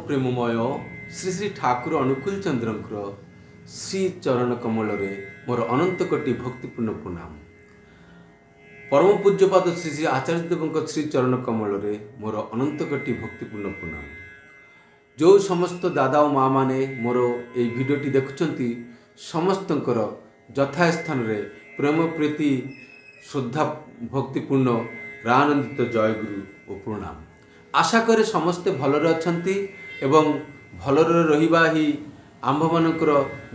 प्रेममय श्री श्री ठाकुर अनुकूल चंद्र श्री चरण कमल मोर अनंत कोटि भक्तिपूर्ण प्रणाम। परम पूज्यपाद श्री श्री आचार्य देव श्री चरण कमल मोर अनंत कोटि भक्तिपूर्ण प्रणाम। जो समस्त दादा और माँ माने मोर ये भिडियोटी देखुंती समस्तंकर यथास्थान प्रेम प्रीति श्रद्धा भक्तिपूर्ण रानंदित जय गुरु और प्रणाम। आशा करे समस्ते भलरे अछंती एवं भलरे रहिबा ही आंभमानकर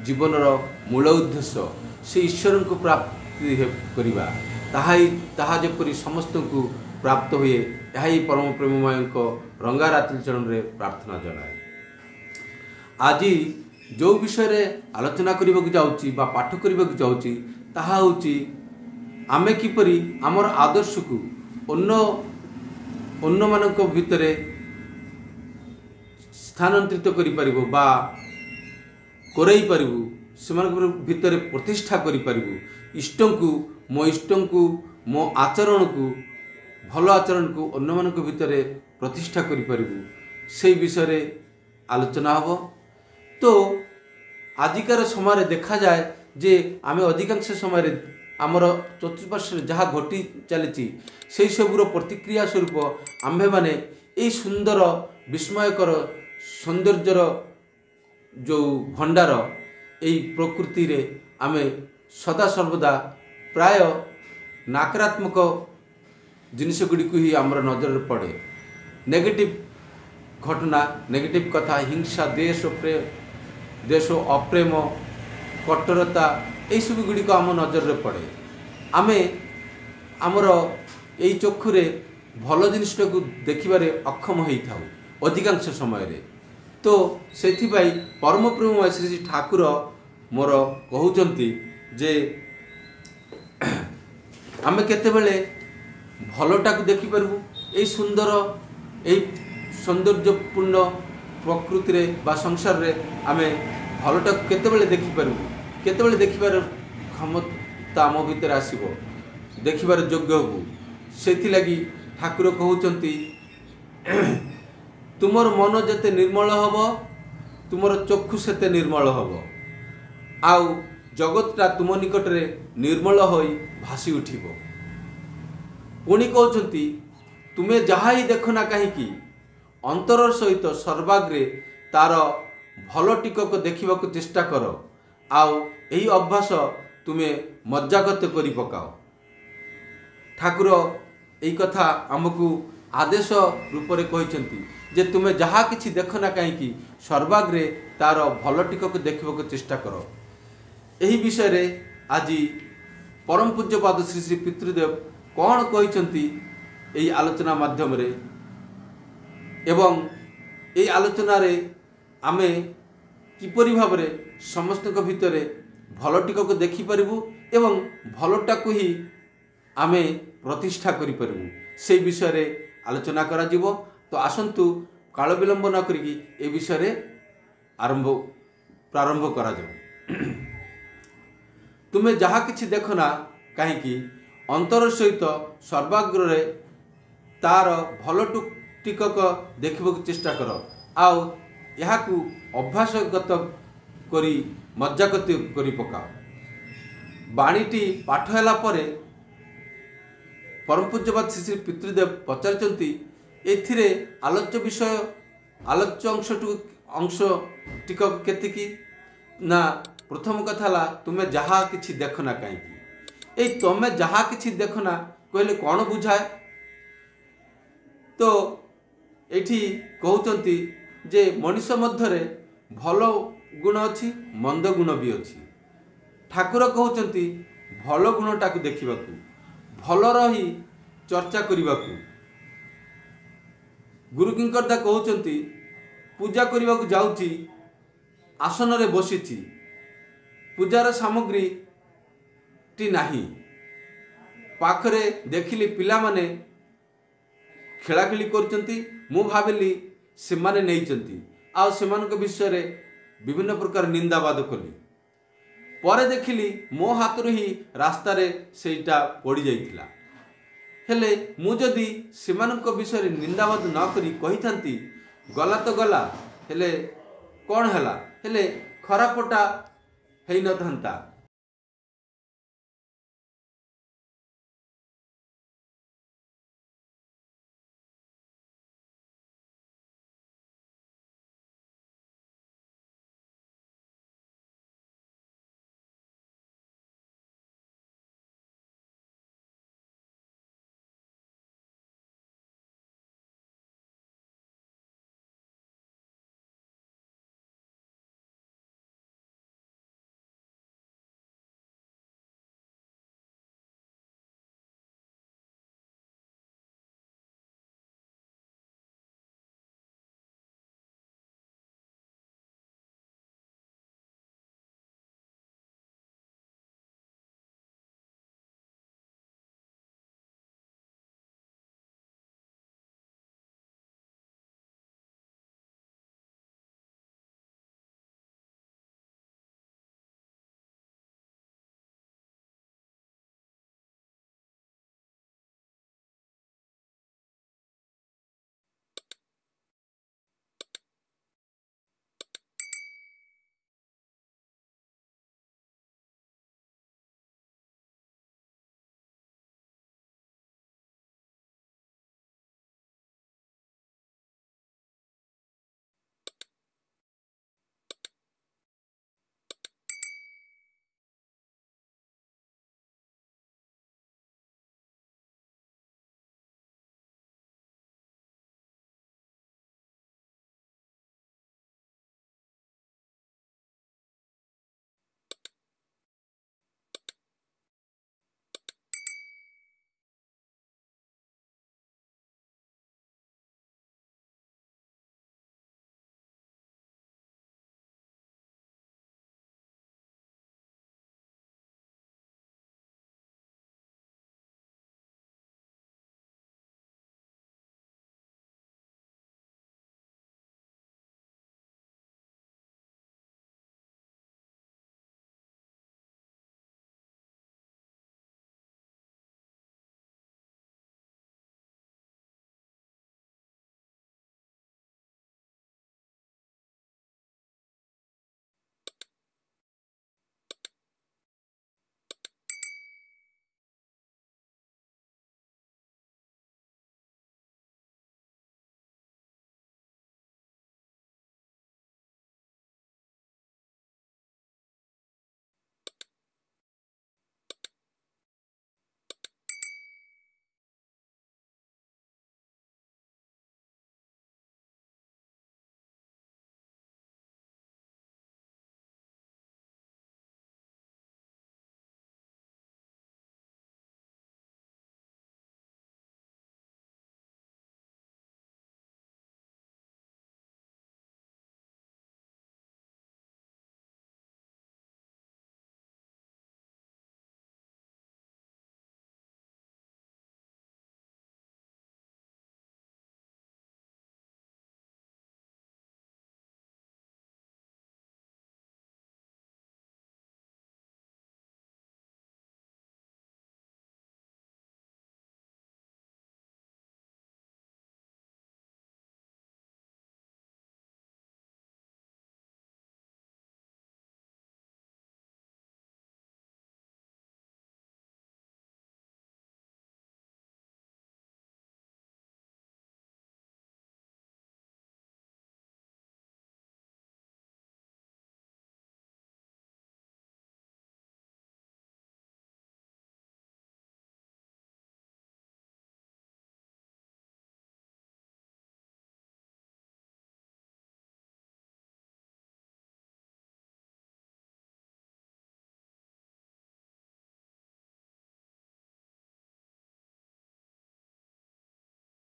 जीवनर मूल उद्देश्य से ईश्वर को प्राप्ति करिबा ताहा जेपरि समस्त को प्राप्त हुए यही परम प्रेममय रंगा रात्रि चरण रे प्रार्थना जनाए। आज जो विषय रे आलोचना करबा जाउची बा पाठ करबा जाउची ताहा होची आमे किपरि आमर आदर्श को अन्य मानक भितर स्थानांतरित करि परिबो बा करई परिबो से भितर प्रतिष्ठा करि परिबो। इष्ट को मो आचरण को भल आचरण को अन्य मानक भितर प्रतिष्ठा करि परिबो से विषय रे आलोचना हबो। तो आजिकार समय देखा जाए जे आमे अधिकांश समय आमर चतुर्पार्श्व जहाँ घटी चली से सबूर प्रतिक्रिया स्वरूप आम्भे माने यही सुंदर विस्मयकर सौंदर्यर जो भंडार यही प्रकृति रे आमे सदा सर्वदा प्राय नकारात्मक जिनिस गुड़ी को ही आमर नजर पड़े। नेगेटिव घटना नेगेटिव कथा हिंसा देश अप्रेम कट्टरता यही सब गुड़ी को आम नजर रे पड़े। आमे आमर यही चक्षुरे भल जिनिसटा को देखिबारे अक्षम होता अधिकांश समय रे। तो सेथिबाई परम प्रेम श्री श्री ठाकुर मोर कहउचंती जे आमे केतेबेले भलटा को देखि परबु एई सुंदर एई सौंदर्यपूर्ण प्रकृति रे बा संसार रे आमे भलटा केतेबेले देखि परबु केतेबेले देखिबार क्षमता आम भितर आसीबो देखिबार योग्य हबु। सेथि लगी ठाकुर कहउचंती तुमर मन जते निर्मल हब तुमर चक्षु सेते निर्मल हब आउ जगतटा तुम निकट रे निर्मल होई भासी उठिबो। पुणी कहउचंती तुमे जहा ही देखना कहीं अंतर सहित सर्वाग्रे तार भल टिकक देखा चेष्टा कर आउ यही अभ्यास तुमे मज्जागत करि पकाओ। ठाकुर यही कथा आमको आदेश रूप से कहते जे तुमे जहाँ किछि देखना कहीं सर्वाग्रे तार भल टिकक देखा चेष्टा कर। यही विषय रे आज परम पूज्यपाद श्री श्री पितृदेव कौन कहते यही आलोचना माध्यम रे एवं यही आलोचना रे आमे किपरि भाव रे समस्त भितर भल टिकक देखि परिबु एवं भलटा को ही आमे प्रतिष्ठा करि परिबु से विषय रे आलोचना करा जिवो। तो आसंतु काल विलंब न करिकी ए विषय रे प्रारंभ करा जाऊ। तुमे जहा किछि देखना कहीं अंतर सहित सर्वाग्र रे तार भल टिकक देखा चेष्टा कर आउ याकू अभ्यासगत करी मज्जागत करी पकाओ। बाणीटी पाठ होला परे परम पूज्यपाद श्री श्री पितृदेव पचारचंती एथिरे आलोच्य विषय आलोच्य अंश टिकक केतिकी ना प्रथम कथा ला तुमे जहा किछि देखना कहीं ए तमे जहा किछि देखना कहले कौन बुझाए। तो एठी कहउचंती जे मनुष्य मध्यरे भल गुण अच्छी मंद गुण भी अच्छी। ठाकुर कहउचंती भल गुणटा को देखिबाकू भलर ही चर्चा करिबाकू। गुरु किंकरदा कहउचंती पूजा करिबाकू जाउची आसन रे बसिची पूजार सामग्री टी नाही पाखरे देखिली पिला माने खेलाखेली करचंती मु भाबिली से माने नहींचंती आ सेमानक विषय रे विभिन्न प्रकार निंदावाद कली परे देखिली मो हाथ ही रास्ता रे सेटा पड़ी जाइथिला हेले मु जदि सेमानक विषय रे निंदावाद न करी कहि थांती गला तो गला हेले कौन हैला हेले खरापटा हेई न थांता।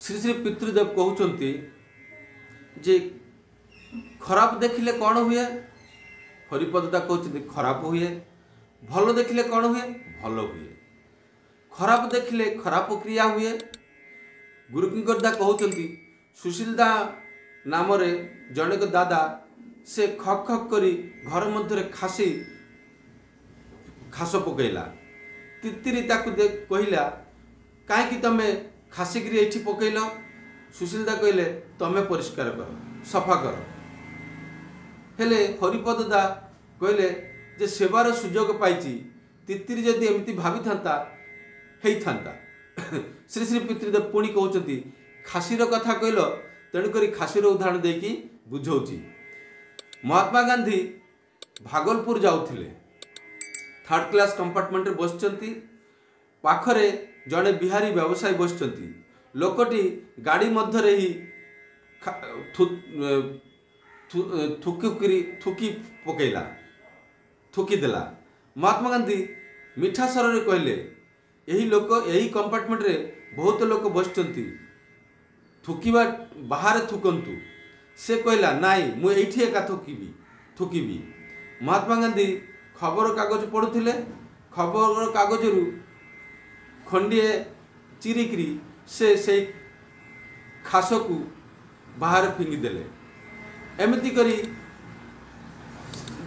श्री श्री पितृदेव कहते जे खराब देखिले कौन हुए हरिपदता कहते खराब हुए भल देखिले कौन हुए भल हुए खराब देखिले खराब क्रिया हुए। गुरुकिंकरदा कहते सुशीलदा नाम जने को दादा से खक खक करी घर मध्य खासी खास पकईला तितिरी ताकू कहला कहीं तमें खासिकी ये पकईल सुशीलदा कहले तमें परिष्कार कर सफा कर हेले हरिपद दा कहले जे सेवार सुजोग पाइछि तित्तिरी जदि एमती भावी था हेइथांता। श्री श्री पितृदेव पुणी कहते खासीर कथा कहल तेणुक खासीर उदाहरण देकी बुझाऊँगी। महात्मा गांधी भागलपुर जाउथिले, थर्ड क्लास कंपार्टमेंट बसचंती, पाखरे जड़े बिहारी व्यवसायी बसचंती, लोकटी गाड़ी मध्य ही थुकी पकेला, थुकी देला। महात्मा गांधी मीठा स्वर रे कहले यही लोक यही कंपार्टमेंट रे बहुत लोक बसचंती, थुकीबा बाहर थुकंतु। से कहला नाई मु एठी एका थुकीबी। महात्मा गांधी खबर कागज पढ़ुथिले, खबर कागज रु खंडिए चिरिकरी से खास को बाहर फिंगी देले। एमती करी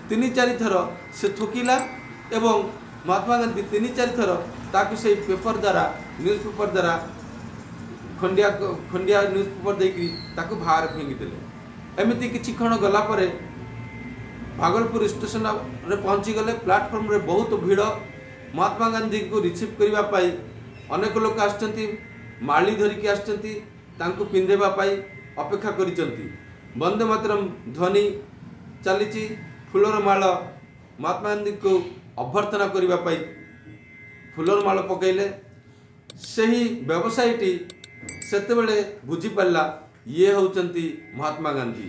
3-4 थर से थुकिला एवं महात्मा गांधी 3-4 थर ताकू से पेपर द्वारा न्यूज़ पेपर द्वारा खंडिया न्यूज़ पेपर देकरी ताकू बाहर फिंगी देले। एमती किछि क्षण गला परे भागलपुर स्टेशन रे पहुंची गले। प्लाटफॉर्म रे बहुत भीड़। महात्मा गांधी को रिसीव करबा पाई अनेक लोक आछंती, माली धरिकी आछंती, तांको पिंधेबा पाई अपेक्षा करिसंती। वंदे मातरम ध्वनि चलीची, फुलर माल महात्मा गांधी को अभ्यर्थना करबा पाई फुलर माल पकैले। सही व्यवसायीटी सेतेबेले बुझी पाला ये होचंती महात्मा गांधी।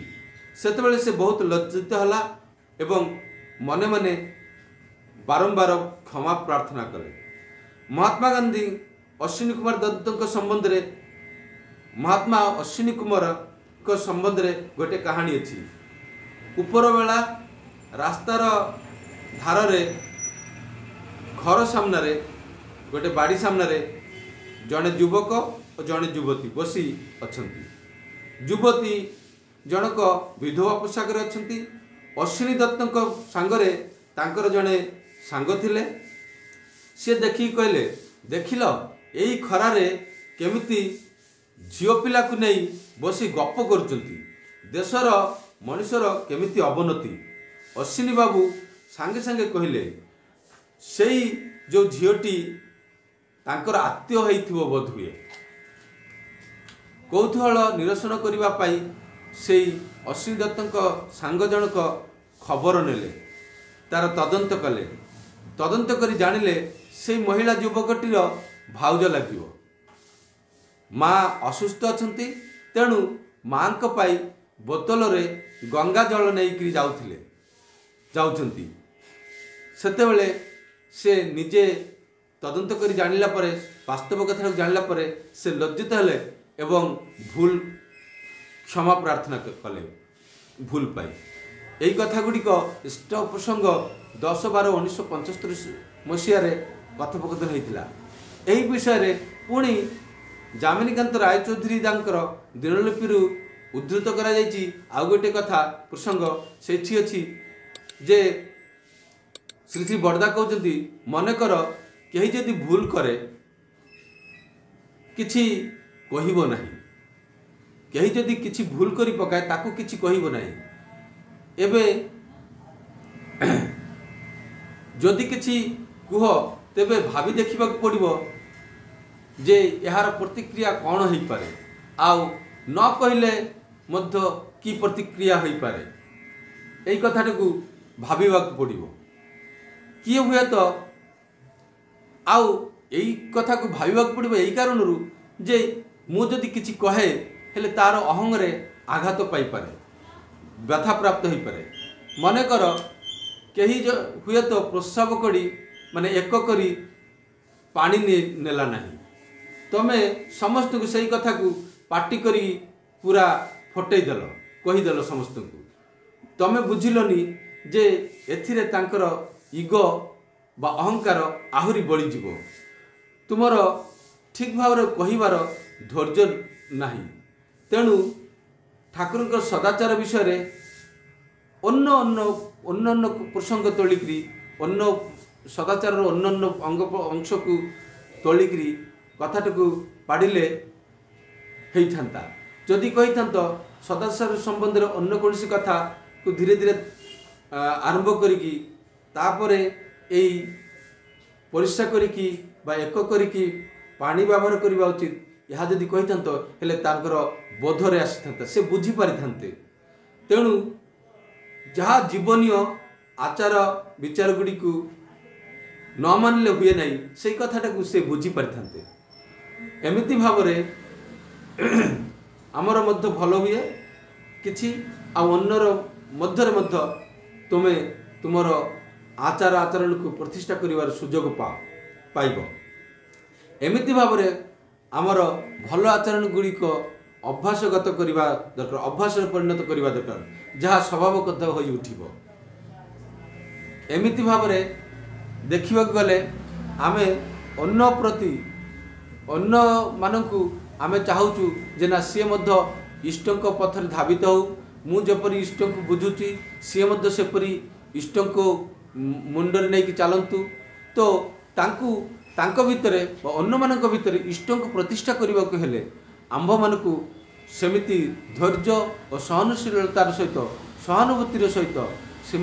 सेतेबेले से बहुत लज्जित हला एवं मने मने बारंबार क्षमा प्रार्थना कले। महात्मा गांधी अश्विनी कुमार दत्त संबंध रे, महात्मा अश्विनी कुमार को संबंध रे गोटे कहानी अच्छी। ऊपर बेला रास्तार धार रे घर सामने गोटे बाड़ी सामने जड़े युवक और जड़े युवती बसी अछंती। युवती जनक विधवा पोशाक रे अछंती। अश्विनी दत्त सांगरे तांकर जड़े सांग थिले। सी देखी कहले देखिल यही खरारे केमिति झियो पिला को नहीं बसी गप करुचंती, देशर मनुष्यर केमिति अवनति। अश्विनी बाबू सांगे सांगे कहले सेई जो झियोटी तांकर आत्मीय होइथिबो बोध हुए। कौतूहल निरसन करिबा पाई सेई अश्विनी दत्तक सांग जनक खबर नेले, तार तदंत कले। तदंत करी जानिले से महिला युवकटीर भाउज लागिवो। माँ असुस्थ अछंती, तेणु माँ को पाई बोतल रे गंगा जल नहीं जाउछंती। सेतेबेले से निजे तदंत करी जानिला परे, वास्तव कथा जानिला परे से लज्जित हेले एवं भूल क्षमा प्रार्थना कले भूल पाई। यही कथा गुड़िक इष्ट प्रसंग 10/12/1975 मसीह कथोपकथन होता। यही विषय पुणी जामिनीकांत रायचौधरी दांकर दिनलिपि उद्धृत करा जायछि। आउ गोटे कथा प्रसंग सेठी अछि जे श्री श्री बड़दा कहते मनकर कहीं जदि भूल करे किछि कहिबो नाही, कहीं जदि किछि भूल करी पकाए ताकू किछि कहिबो नाही। एबे जदि किछि कुह तेबे भावी देखा पड़ो जे यार प्रतिक्रिया कौन हो पारे, आउ न कहले मध्य की प्रतिक्रिया हो पारे। यही कथाटा को भाविबा पड़ो। किए हुए तो आउ यही कथा को भाविबा पड़ो यही कारण जे मु जदि किछि कहे हेले तार अहंगरे आघात पाई पारे, व्यथा प्राप्त हो पारे। मनकर कहीं हुए तो प्रस्राव करी माने एक करी पानी नेला नहीं, तमे समस्त को सही कथा को पार्टी करी पूरा फटई देल कहीदेल समस्त को। तमे बुझिलनी जे एथिरे तांकर इगो बा अहंकार आहुरी बढ़ी जीवो। तुमर ठीक भाव कहिबार धैर्य नाही। तेणु ठाकुर सदाचार विषय रे अन्य प्रसंग तोलिकी अन्य सदाचार अन्य अंश को तोलिकी कथाटा को पढ़िले होता। जदि कही था सदाचार संबंध में अन्य कौन कथा को धीरे धीरे आरंभ करिकी तापरे एई परिश्रा करिकी बा एक करिकी पानी व्यवहार करबा उचित यह जदि कहिथांत हेले तांकर बोधरे आसीथांता से बुझी पारिथांते। तेणु जहा जीवनीय आचार विचार गुड़ी को न मानले हुए नहीं से कथाटा को से बुझी पारिथांते। एमिति भावरे आमर मध्य भल हुए किछि आ अन्यर मध्यरे मध्य तुमे तुमर आचार आचरण को प्रतिष्ठा करिवार सुजोग पाइब। एमिति भावरे आमर भल आचरण गुड़िक अभ्यासगत करवा दरकार, अभ्यास परिणत करवा दरकार जहाँ स्वभावगत हो उठिब। एमिति भावरे देखिबा गले आमे अन्य प्रति अन्य मानकु आमे चाहूचु जे ना सी मध्य इष्टंक पथरे धावित हो मु जपरी इष्टंक बुझुची सी मध्य सेपरी इष्टंक मुंडरे नहीं कि चलतु तो तांकु तांको भितरे अन्य मानक भितरे इष्टंक प्रतिष्ठा करने को हेले आंभ मानकु सेमिति धैर्य और सहनशीलतार सहित सहानुभूतिर सहित से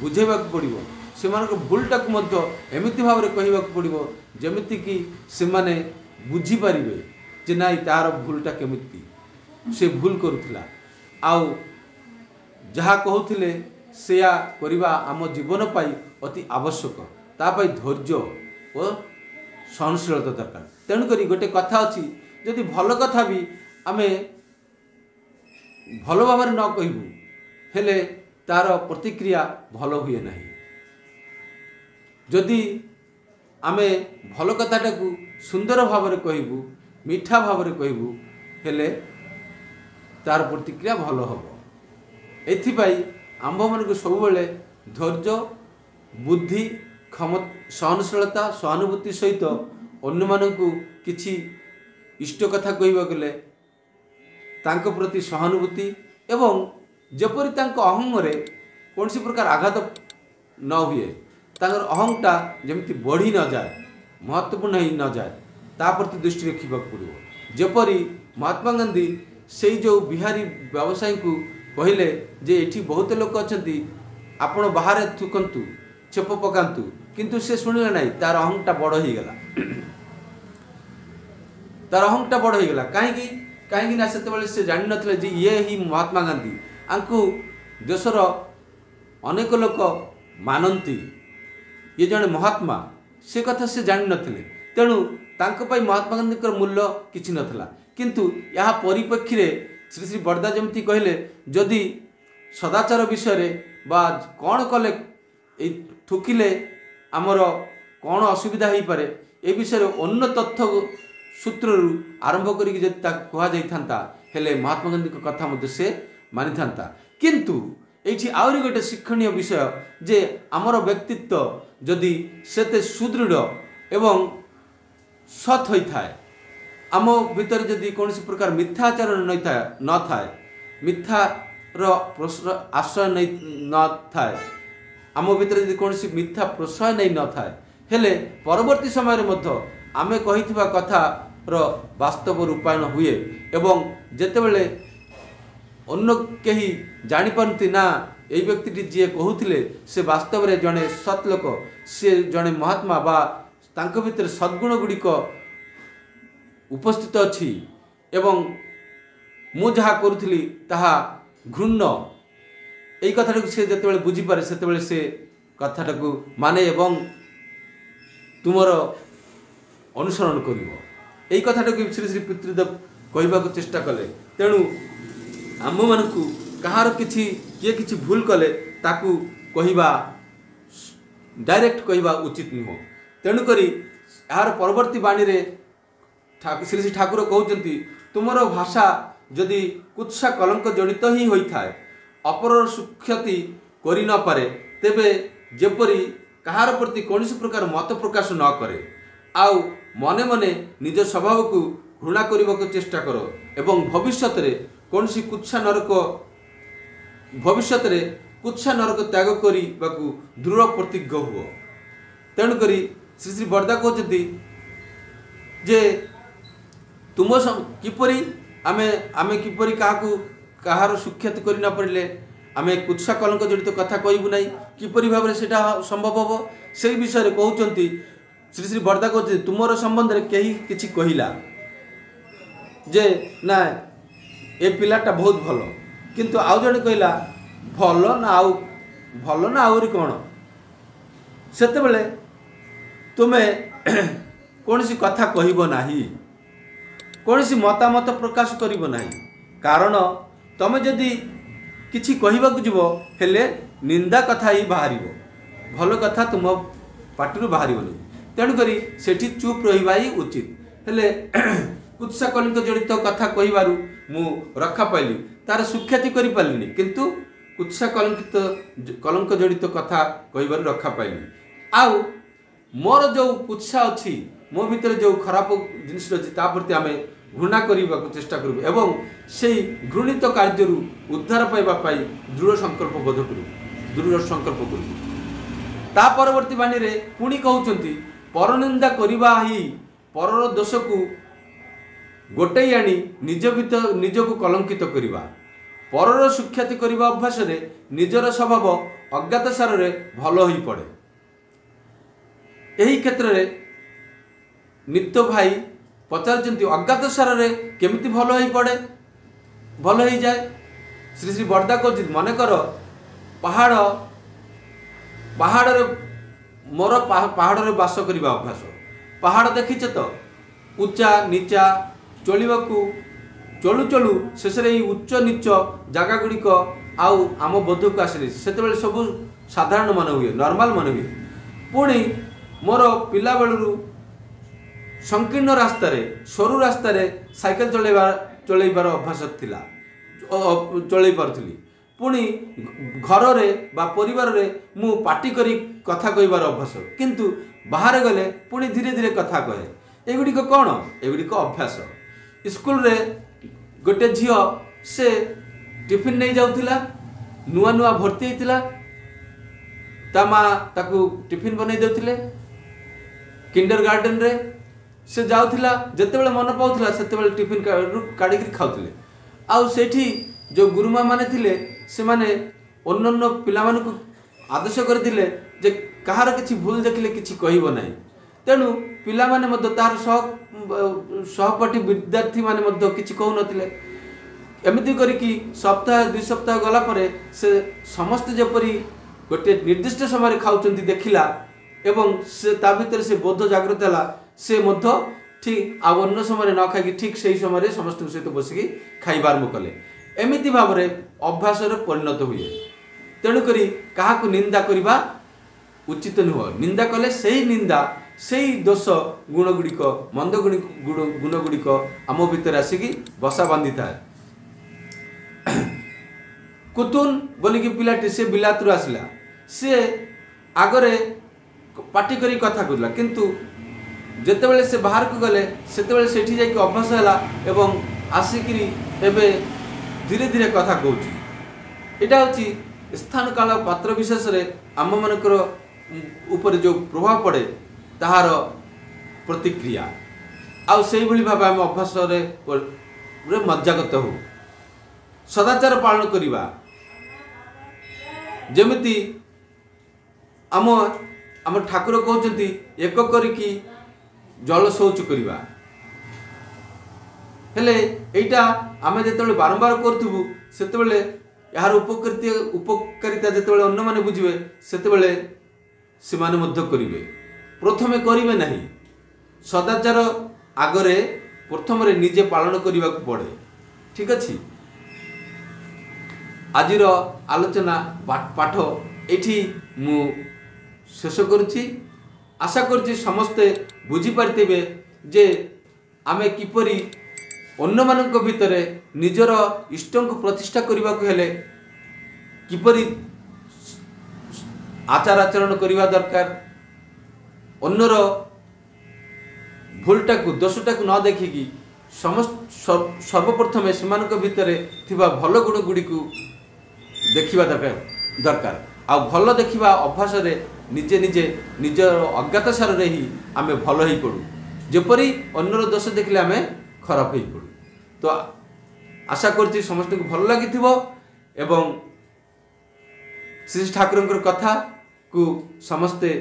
बुझेबा पड़िबो। से भूलटा को एमिति भाव में कहवा पड़ो जमिति कि से माने बुझी पारिबे जे नाई तार भूलटा केमिति से भूल करुथिला आउ जहा कहूथिले सेया करिबा आम जीवन पाई अति आवश्यक तापाई धैर्य और सहनशीलता दरकार। तेणुक गोटे कथा अच्छी जदि भल कथा भी आमे भल भाव न कहबू हेले तार प्रतिक्रिया भल हुए नहीं। जदि आमे भल कथाटा को सुंदर भाव में कहबू मीठा भाव में कहबू हेले तार प्रतिक्रिया भल हम। एथिपाई आंभ मन को सब बेले धैर्य बुद्धि क्षम सहनशीलता सहानुभूति सहित अन्य मानकु किछि इष्ट कथा कहबा गले तांको प्रति सहानुभूति एवं जेपरि तांको अहंग रे कोनसी प्रकार आघात न हुए तांकर अहंगटा जेमति बढ़ी न जाए महत्वपूर्ण ही न जाए ता प्रति दृष्टि रखिबा पड़िबो। जेपरि महात्मा गांधी से जो बिहारी व्यवसायी को कहले जे एठी बहुत लोक अछंती आपण बाहर थुकंतु छेप पकांतु किंतु से शुणिले नहीं तार अहंगटा बड़ हो गला तार अहंगटा बड़ हो गला कहीं ना से से जान नथिले जे ये ही महात्मा गांधी आंकु देशर अनेक लोक मानती ये जने महात्मा से कथा से जान नथिले। तेणु तांको पई महात्मा गांधी कर मूल्य किछि नथला किंतु यहाँ परिप्रेक्षी रे श्री श्री बड़दा जमती कहले जदि सदाचार विषय बा कौन कले थुकिले आमर कौन असुविधा हो पारे ए विषय अन्य तथ्य सूत्र आरंभ करी कह जाता हेले महात्मा गांधी कथा मध्य से मानि था। किंतु एठी आउरी गोटे शिक्षणीय विषय जे आमर व्यक्तित्व जदि सेते सुदृढ़ एवं सत होता है आम भीतर जदि कौन प्रकार मिथ्या आचरण न थाए मिथ्यार आश्रय नहीं न थाए आम भीतर जदि कौन मिथ्या प्रश्रय नहीं न थाए हेले परवर्ती समय मध्य आमे कहिथिबा कथार वास्तव रूपायन हुए एवं जेतेबेले अन्य केही जानि पारती ना एई व्यक्ति जी कहूथिले से वास्तव में जड़े सत लोक से जड़े महात्मा बा तांको भीतर सद्गुण गुड़िक उपस्थित अच्छी एवं मु जहाँ करुथली ताहा घृण्य यही कथाटा से जिते बुझीपे से कथाटा को माने एवं तुमर अनुसरण कर यही कथाटा को श्री श्री पितृदेव कहवाक चेष्टा कले। तेणु आम मानक कहार किछि किए किछि भूल कले ताकू कहवा डायरेक्ट कहवा उचित नुह। तेणुक यार परवर्ती बाणी रे श्री श्री ठाकुर कहते तुमर भाषा जदि कुत्सा कलंक जड़ित ही होता है अपर सुक्षति करि न पारे तेबे जेपरी कहार प्रति कौन प्रकार मत प्रकाश न करे आउ मने मने निज स्वभाव को घृणा करने को चेष्टा कर एवं भविष्य में कौन कुत्सा नरक भविष्य में कुत्सा नरक त्याग करने दृढ़ प्रतिज्ञ हुआ। तेणुक श्री श्री बड़दा कहते जे तुम किपरि आमे किपरि काहार सुख्याति करि न परिले आमे कुत्सा कलंक जड़ित कथा कहबू ना किपरि भाव में सेटा संभव हम से विषय कहते श्री श्री बरदा कहते तुमर संबंध में कहीं किसी कहला जे ना ए पिलाटा बहुत भल किंतु आउ जड़े कहला भल ना आउरी कौन सेते बेले तुमे कौन सी कथा कहब ना कौन सी मतामत प्रकाश करिब ना कारण तमे जदि किछि कहबाक जीव हेले निंदा कथा ही बाहर भल कथा तुम पाटिरु बाहर तेणुकरी सेठी चुप रहिबा ही उचित हेले कुत्सा कलिंक जड़ित कथा कहबारु मु रखा पाइली तार सुख्याति करि पालिनी किंतु कुत्सा कलंक जड़ित कथा कहबारु रखा पाइली आउ मोर जो कुत्सा अच्छी मो भीतर जो खराब जिनिस अच्छी ता प्रति आमे घृणा करने को चेष्टा करूँ एवं से घृणित कार्य उद्धार पाइबा दृढ़ संकल्प बोध करूँ दृढ़ संकल्प करूँ ता परवर्ती बाणी रे पुणी कहउचंती परनिंदा करिबा ही परर दोष को गोटे आनी निज भीतर निज को कलंकित करिबा परर सुख्याति करिबा अभ्यास रे निजर स्वभाव अज्ञात सार रे भल होई पड़े। एही क्षेत्र रे नित्य भाई पचारचंती अज्ञात सार रे केमिति भल होई पड़े भल होई जाए श्री श्री बरदा कहते मन कर पहाड़ पहाड़ रे मोर पहाड़ रे बास करबा अभ्यास पहाड़ देखिछ तो उच्चा नीचा चलवाकू चलु चलु शेष उच्च नीच जगह गुड़िक आउ आम बोध को आसिले से सब साधारण मन हुए नॉर्मल मन हुए पुणी मोर पिला बेलू संकीर्ण रास्ता सरू रास्ता साइकेल चलैबार अभ्यास थिला चलै पारुथली पुणी घर रे बा परिवार रे मु पार्टी करी कथा कहबार अभ्यास किंतु बाहर गले पुणी धीरे धीरे कथा कहे एगुड़िक कौन एगुड़िक अभ्यास स्कूल रे गोटे झील से टिफिन नहीं जाउथिला नुआ नुआ भर्ती होइतिला ता माँ ताकू टिफिन बनै देउथिले किंडर गार्डन रे से जाउथिला जेतेबेले मन पाउथिला सेतेबेले टिफिन काढी खाउथिले आउ सेठी जो गुरुमा माने थिले से माने अन्य पिला मानकु आदेश करथिले जे कहार किछि भूल देखिले किछि कहिबो नाही तेणु पिला माने मध्य तार सहपाठी विद्यार्थी माने मध्य किछि कहू नथिले एमिति करिकि सप्ताह 2 सप्ताह गला परे से समस्त जेपरी गोटे निर्दिष्ट समय खाउचंती देखिला एवं से ता भीतर से बोध जागृत हला से मध्य ठीक आ अन्य समय न खाई ठीक सही समय समस्त सहित बसिकी खाइबार आरंभ कले एमिति भाव में अभ्यास परिणत हुए तेणुकरी काहाकु निंदा करिबा उचित नुह निंदा कले सही निंदा सही दोष गुण गुड़िक मंद गुण गुड़िक आम भीतर आसिकी बसा बांधी था कुतुन बोलिकी पिलाटी से बिलातु आसला सी आगरे पार्टी करी कथा करला किंतु जेतेबेले से बाहर को गले सेतेबेले सेठी जाई अभ्यास हला एवं आसिकी एबे धीरे धीरे कथा कहूँ यहाँ हूँ स्थान काल पात्र विशेष रे आम मानकर ऊपर जो प्रभाव पड़े ताहार प्रतिक्रिया आउ से भली भाव आम अभ्यास रे मज्जागत हो सदाचार पालन करिबा जेमिति आम आम ठाकुर कहते एक करिकी जल शौच करिबा हेले एटा आमे जेतेबेले बारंबार करथुबु सेतेबेले यार उपकारिता जेतेबेले अन्य माने बुझिबे सेतेबेले से माने मध्य करिवे प्रथमे करिवे नाही सदाचार आगरे प्रथम रे निजे पालन करने को पड़े ठीक अच्छे आजिर आलोचना पाठ एठी मु शेष करुच्ची आशा करुच्ची समस्ते बुझीपारे जे आमे किपरि अन्य मानक भितर निजर इष्ट को प्रतिष्ठा करने को हेले किपरि आचार आचरण करने दरकार अन्यर भूलटा को दोषटा को न देखिकी समस्त सर्वप्रथमे सेमानक भितर थिबा भल गुण गुड़ी को देखिबा दरकार आ भल देखिबा अभ्यास रे निजे निजे निजर अज्ञात सार रे ही आमे भल ही पड़ू जेपरी अन्यर दोष देखले आमे खराब ही पड़ू तो आशा करती समस्त को भल लगी एवं श्री ठाकुर कथा को समस्ते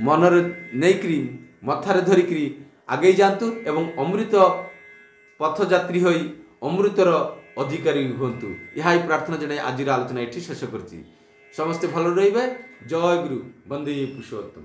मनरे नहींकरी मथारे धरिकी आगे जातु एवं अमृत पथयात्री हो अमृतर अधिकारी हूँ। यह प्रार्थना जनाई आज आलोचना ये शेष कर समस्ते भल रे। जय गुरु। वंदे पुरुषोत्तम।